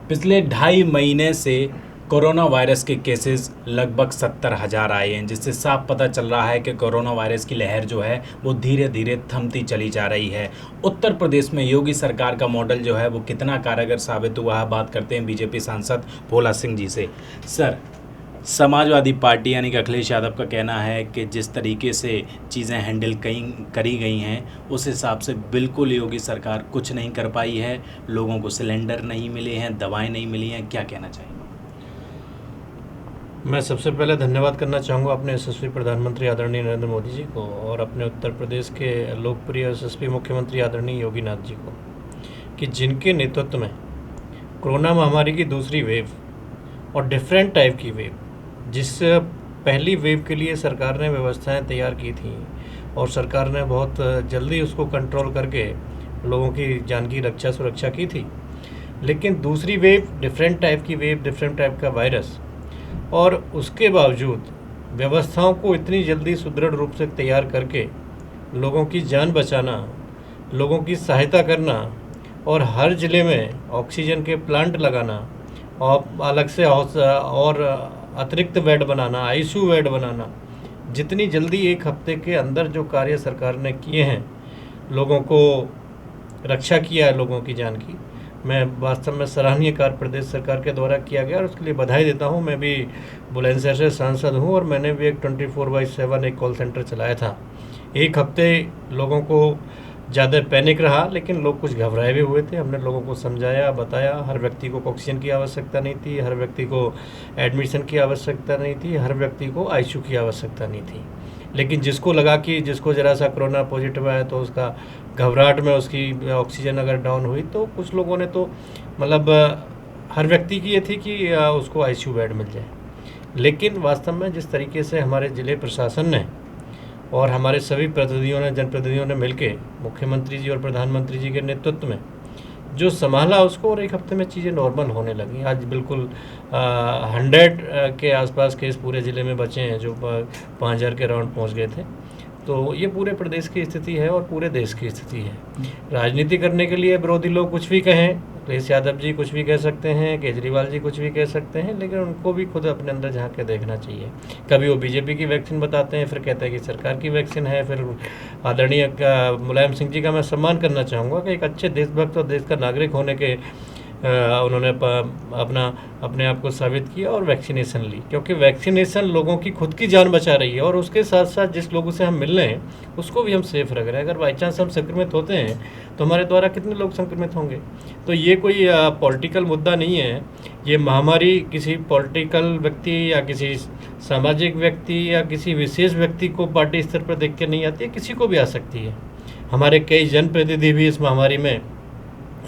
पिछले 2.5 महीने से कोरोना वायरस के केसेस लगभग 70,000 आए हैं, जिससे साफ पता चल रहा है कि कोरोना वायरस की लहर जो है वो धीरे धीरे थमती चली जा रही है। उत्तर प्रदेश में योगी सरकार का मॉडल जो है वो कितना कारगर साबित हुआ है, बात करते हैं बीजेपी सांसद भोला सिंह जी से। सर, समाजवादी पार्टी यानी कि अखिलेश यादव का कहना है कि जिस तरीके से चीज़ें हैंडल करी गई हैं उस हिसाब से बिल्कुल योगी सरकार कुछ नहीं कर पाई है। लोगों को सिलेंडर नहीं मिले हैं, दवाएं नहीं मिली हैं, क्या कहना चाहिए? मैं सबसे पहले धन्यवाद करना चाहूँगा अपने यशस्वी प्रधानमंत्री आदरणीय नरेंद्र मोदी जी को और अपने उत्तर प्रदेश के लोकप्रिय यशस्वी मुख्यमंत्री आदरणीय योगी नाथ जी को, कि जिनके नेतृत्व में कोरोना महामारी की दूसरी वेव और डिफरेंट टाइप की वेव, जिस पहली वेव के लिए सरकार ने व्यवस्थाएं तैयार की थी और सरकार ने बहुत जल्दी उसको कंट्रोल करके लोगों की जान की रक्षा सुरक्षा की थी, लेकिन दूसरी वेव डिफरेंट टाइप की वेव, डिफरेंट टाइप का वायरस, और उसके बावजूद व्यवस्थाओं को इतनी जल्दी सुदृढ़ रूप से तैयार करके लोगों की जान बचाना, लोगों की सहायता करना और हर ज़िले में ऑक्सीजन के प्लांट लगाना और अलग से और अतिरिक्त बेड बनाना, आईसीयू बेड बनाना, जितनी जल्दी एक हफ्ते के अंदर जो कार्य सरकार ने किए हैं, लोगों को रक्षा किया है लोगों की जान की, मैं वास्तव में सराहनीय कार्य प्रदेश सरकार के द्वारा किया गया और उसके लिए बधाई देता हूं। मैं भी बुलंदशहर से सांसद हूं और मैंने भी एक 24/7 एक कॉल सेंटर चलाया था। एक हफ्ते लोगों को ज़्यादा पैनिक रहा, लेकिन लोग कुछ घबराए भी हुए थे। हमने लोगों को समझाया, बताया, हर व्यक्ति को ऑक्सीजन की आवश्यकता नहीं थी, हर व्यक्ति को एडमिशन की आवश्यकता नहीं थी, हर व्यक्ति को आईसीयू की आवश्यकता नहीं थी। लेकिन जिसको लगा कि जिसको ज़रा सा कोरोना पॉजिटिव आया तो उसका घबराहट में उसकी ऑक्सीजन अगर डाउन हुई, तो कुछ लोगों ने तो मतलब हर व्यक्ति की ये थी कि उसको आईसीयू बेड मिल जाए। लेकिन वास्तव में जिस तरीके से हमारे ज़िले प्रशासन ने और हमारे सभी प्रतिनिधियों ने, जनप्रतिनिधियों ने मिलके मुख्यमंत्री जी और प्रधानमंत्री जी के नेतृत्व में जो संभाला उसको, और एक हफ्ते में चीज़ें नॉर्मल होने लगी। आज बिल्कुल 100 के आसपास केस पूरे ज़िले में बचे हैं, जो 5,000 के राउंड पहुंच गए थे। तो ये पूरे प्रदेश की स्थिति है और पूरे देश की स्थिति है। राजनीति करने के लिए विरोधी लोग कुछ भी कहें, अखिलेश यादव जी कुछ भी कह सकते हैं, केजरीवाल जी कुछ भी कह सकते हैं, लेकिन उनको भी खुद अपने अंदर झांक के देखना चाहिए। कभी वो बीजेपी की वैक्सीन बताते हैं, फिर कहते हैं कि सरकार की वैक्सीन है। फिर आदरणीय मुलायम सिंह जी का मैं सम्मान करना चाहूँगा कि एक अच्छे देशभक्त और देश का नागरिक होने के उन्होंने अपने आप को साबित किया और वैक्सीनेशन ली, क्योंकि वैक्सीनेशन लोगों की खुद की जान बचा रही है और उसके साथ साथ जिस लोगों से हम मिल रहे हैं उसको भी हम सेफ रख रहे हैं। अगर बाई चांस हम संक्रमित होते हैं तो हमारे द्वारा कितने लोग संक्रमित होंगे। तो ये कोई पॉलिटिकल मुद्दा नहीं है। ये महामारी किसी पॉलिटिकल व्यक्ति या किसी सामाजिक व्यक्ति या किसी विशेष व्यक्ति को पार्टी स्तर पर देख के नहीं आती है, किसी को भी आ सकती है। हमारे कई जनप्रतिनिधि भी इस महामारी में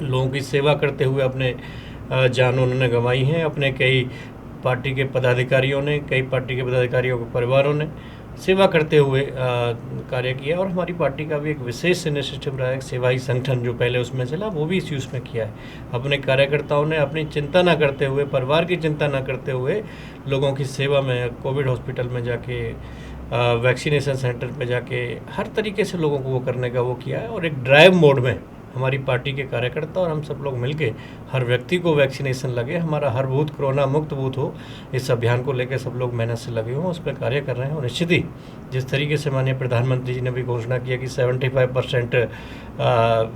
लोगों की सेवा करते हुए अपने जान उन्होंने गंवाई हैं। अपने कई पार्टी के पदाधिकारियों ने, कई पार्टी के पदाधिकारियों के परिवारों ने सेवा करते हुए कार्य किया। और हमारी पार्टी का भी एक विशेष इनिशिएटिव रहा है, सेवाई संगठन जो पहले उसमें चला, वो भी इस यूज़ में किया है। अपने कार्यकर्ताओं ने अपनी चिंता ना करते हुए, परिवार की चिंता ना करते हुए लोगों की सेवा में, कोविड हॉस्पिटल में जाके, वैक्सीनेशन सेंटर पे जाके, हर तरीके से लोगों को वो करने का वो किया है। और एक ड्राइव मोड में हमारी पार्टी के कार्यकर्ता और हम सब लोग मिलके हर व्यक्ति को वैक्सीनेशन लगे, हमारा हर बूथ कोरोना मुक्त बूथ हो, इस अभियान को लेकर सब लोग मेहनत से लगे हों, उस पर कार्य कर रहे हैं। और निश्चित ही जिस तरीके से माननीय प्रधानमंत्री जी ने भी घोषणा किया कि 75%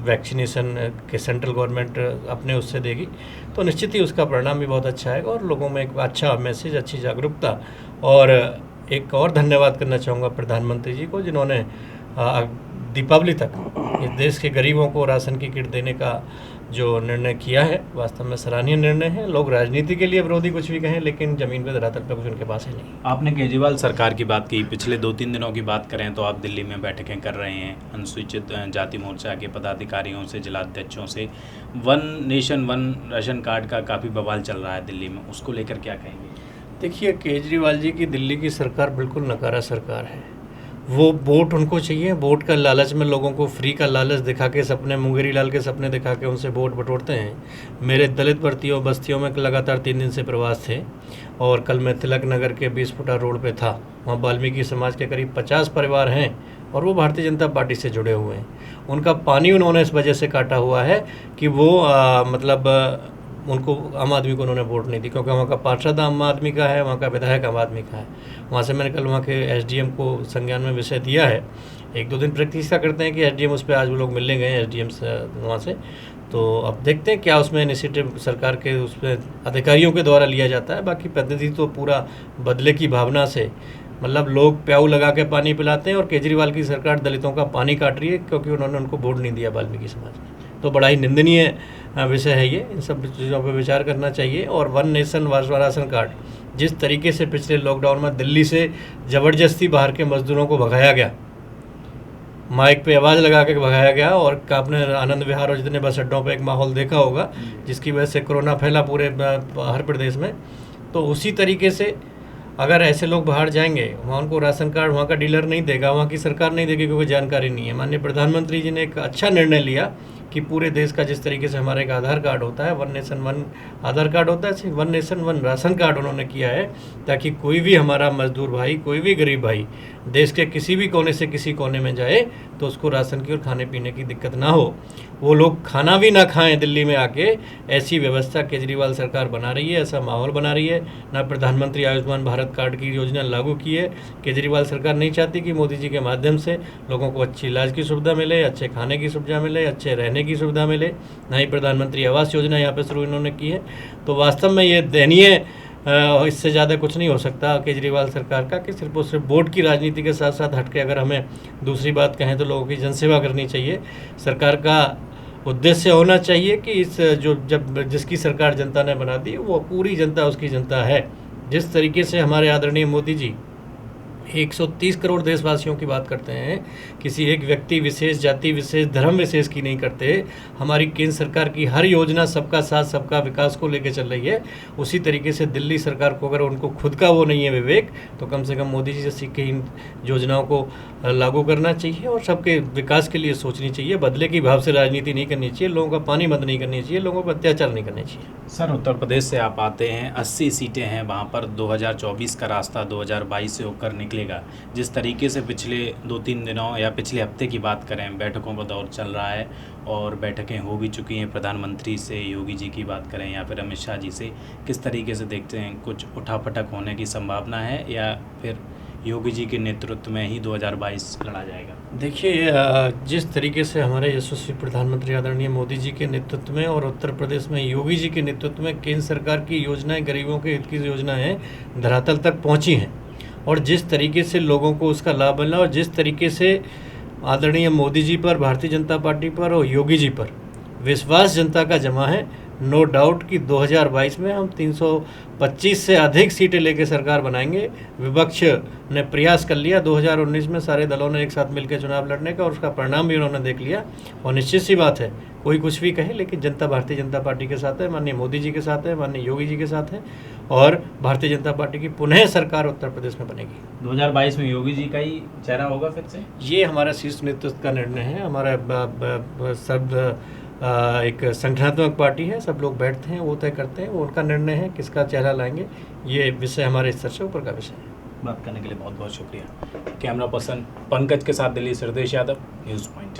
वैक्सीनेशन के सेंट्रल गवर्नमेंट अपने उससे देगी, तो निश्चित ही उसका परिणाम भी बहुत अच्छा आएगा और लोगों में एक अच्छा मैसेज, अच्छी जागरूकता। और एक और धन्यवाद करना चाहूँगा प्रधानमंत्री जी को, जिन्होंने दीपावली तक इस देश के गरीबों को राशन की किट देने का जो निर्णय किया है, वास्तव में सराहनीय निर्णय है। लोग राजनीति के लिए विरोधी कुछ भी कहें, लेकिन ज़मीन पे धरातल पे कुछ उनके पास है नहीं। आपने केजरीवाल सरकार की बात की, पिछले 2-3 दिनों की बात करें तो आप दिल्ली में बैठकें कर रहे हैं अनुसूचित जाति मोर्चा के पदाधिकारियों से, जिलाध्यक्षों से। One nation one ration card का काफ़ी बवाल चल रहा है दिल्ली में, उसको लेकर क्या कहेंगे? देखिए, केजरीवाल जी की दिल्ली की सरकार बिल्कुल नकारा सरकार है। वो वोट उनको चाहिए, वोट का लालच में लोगों को फ्री का लालच दिखा के, सपने मुंगेरी लाल के सपने दिखा के उनसे वोट बटोरते हैं। मेरे दलित बस्तियों में लगातार 3 दिन से प्रवास थे और कल मैं तिलक नगर के 20 फुटा रोड पे था। वहाँ वाल्मीकि समाज के करीब 50 परिवार हैं और वो भारतीय जनता पार्टी से जुड़े हुए हैं। उनका पानी उन्होंने इस वजह से काटा हुआ है कि वो उनको आम आदमी को उन्होंने वोट नहीं दी, क्योंकि वहाँ का पार्षद आम आदमी का है, वहाँ का विधायक आम आदमी का है। वहाँ से मैंने कल वहाँ के एसडीएम को संज्ञान में विषय दिया है। 1-2 दिन प्रतीक्षा करते हैं कि एसडीएम उस पर, आज वो लोग मिलने गए एसडीएम से वहाँ से, तो अब देखते हैं क्या उसमें इनिशिएटिव सरकार के उस पर अधिकारियों के द्वारा लिया जाता है। बाकी पद्धति तो पूरा बदले की भावना से, मतलब लोग प्याऊ लगा के पानी पिलाते हैं, और केजरीवाल की सरकार दलितों का पानी काट रही है क्योंकि उन्होंने उनको वोट नहीं दिया वाल्मीकि समाज ने। तो बड़ा ही निंदनीय विषय है ये, इन सब चीज़ों पर विचार करना चाहिए। और वन नेशन राशन कार्ड, जिस तरीके से पिछले लॉकडाउन में दिल्ली से ज़बरदस्ती बाहर के मजदूरों को भगाया गया, माइक पे आवाज़ लगा के भगाया गया, और आपने आनंद विहार और जितने बस अड्डों पे एक माहौल देखा होगा जिसकी वजह से कोरोना फैला पूरे हर प्रदेश में। तो उसी तरीके से अगर ऐसे लोग बाहर जाएंगे, वहाँ उनको राशन कार्ड वहाँ का डीलर नहीं देगा, वहाँ की सरकार नहीं देगी, क्योंकि जानकारी नहीं है। माननीय प्रधानमंत्री जी ने एक अच्छा निर्णय लिया कि पूरे देश का जिस तरीके से हमारा एक आधार कार्ड होता है, वन नेशन वन आधार कार्ड होता है, one nation one ration card उन्होंने किया है, ताकि कोई भी हमारा मजदूर भाई, कोई भी गरीब भाई देश के किसी भी कोने से किसी कोने में जाए तो उसको राशन की और खाने पीने की दिक्कत ना हो, वो लोग खाना भी ना खाएं दिल्ली में आके, ऐसी व्यवस्था केजरीवाल सरकार बना रही है, ऐसा माहौल बना रही है ना। प्रधानमंत्री आयुष्मान भारत कार्ड की योजना लागू की है। केजरीवाल सरकार नहीं चाहती कि मोदी जी के माध्यम से लोगों को अच्छी इलाज की सुविधा मिले, अच्छे खाने की सुविधा मिले, अच्छे रहने की सुविधा मिले। ना ही प्रधानमंत्री आवास योजना यहाँ पर शुरू इन्होंने की है। तो वास्तव में ये दयनीय, इससे ज़्यादा कुछ नहीं हो सकता केजरीवाल सरकार का, कि सिर्फ और सिर्फ वोट की राजनीति के साथ साथ हटके अगर हमें दूसरी बात कहें तो लोगों की जनसेवा करनी चाहिए। सरकार का उद्देश्य होना चाहिए कि इस जिसकी सरकार जनता ने बना दी वो पूरी जनता उसकी जनता है। जिस तरीके से हमारे आदरणीय मोदी जी 130 करोड़ देशवासियों की बात करते हैं, किसी एक व्यक्ति विशेष, जाति विशेष, धर्म विशेष की नहीं करते। हमारी केंद्र सरकार की हर योजना सबका साथ सबका विकास को लेकर चल रही है। उसी तरीके से दिल्ली सरकार को, अगर उनको खुद का वो नहीं है विवेक, तो कम से कम मोदी जी जैसी की इन योजनाओं को लागू करना चाहिए और सबके विकास के लिए सोचनी चाहिए। बदले की भाव से राजनीति नहीं करनी चाहिए, लोगों का पानी बंद नहीं करनी चाहिए, लोगों पर अत्याचार नहीं करने चाहिए। सर, उत्तर प्रदेश से आप आते हैं, 80 सीटें हैं वहाँ पर, 2024 का रास्ता 2022 से होकर निकलेगा। जिस तरीके से पिछले 2-3 दिनों या पिछले हफ्ते की बात करें, बैठकों का दौर चल रहा है और बैठकें हो भी चुकी हैं, प्रधानमंत्री से योगी जी की बात करें या फिर अमित शाह जी से, किस तरीके से देखते हैं? कुछ उठापटक होने की संभावना है या फिर योगी जी के नेतृत्व में ही 2022 लड़ा जाएगा? देखिए, जिस तरीके से हमारे यशस्वी प्रधानमंत्री आदरणीय मोदी जी के नेतृत्व में और उत्तर प्रदेश में योगी जी के नेतृत्व में केंद्र सरकार की योजनाएं, गरीबों के हित की योजनाएं धरातल तक पहुंची हैं, और जिस तरीके से लोगों को उसका लाभ मिला, और जिस तरीके से आदरणीय मोदी जी पर, भारतीय जनता पार्टी पर और योगी जी पर विश्वास जनता का जमा है, नो डाउट कि 2022 में हम 325 से अधिक सीटें लेकर सरकार बनाएंगे। विपक्ष ने प्रयास कर लिया 2019 में, सारे दलों ने एक साथ मिलकर चुनाव लड़ने का, और उसका परिणाम भी उन्होंने देख लिया। और निश्चित सी बात है, कोई कुछ भी कहे, लेकिन जनता भारतीय जनता पार्टी के साथ है, माननीय मोदी जी के साथ है, माननीय योगी जी के साथ है, और भारतीय जनता पार्टी की पुनः सरकार उत्तर प्रदेश में बनेगी। 2022 में योगी जी का ही चेहरा होगा फिर से? ये हमारा शीर्ष नेतृत्व का निर्णय है। हमारा सब एक संगठनात्मक पार्टी है, सब लोग बैठते हैं, वो तय करते हैं, वो उनका निर्णय है किसका चेहरा लाएंगे। ये विषय हमारे स्तर से ऊपर का विषय है। बात करने के लिए बहुत बहुत शुक्रिया। कैमरा पर्सन पंकज के साथ दिल्ली से हृदय यादव, न्यूज़ पॉइंट।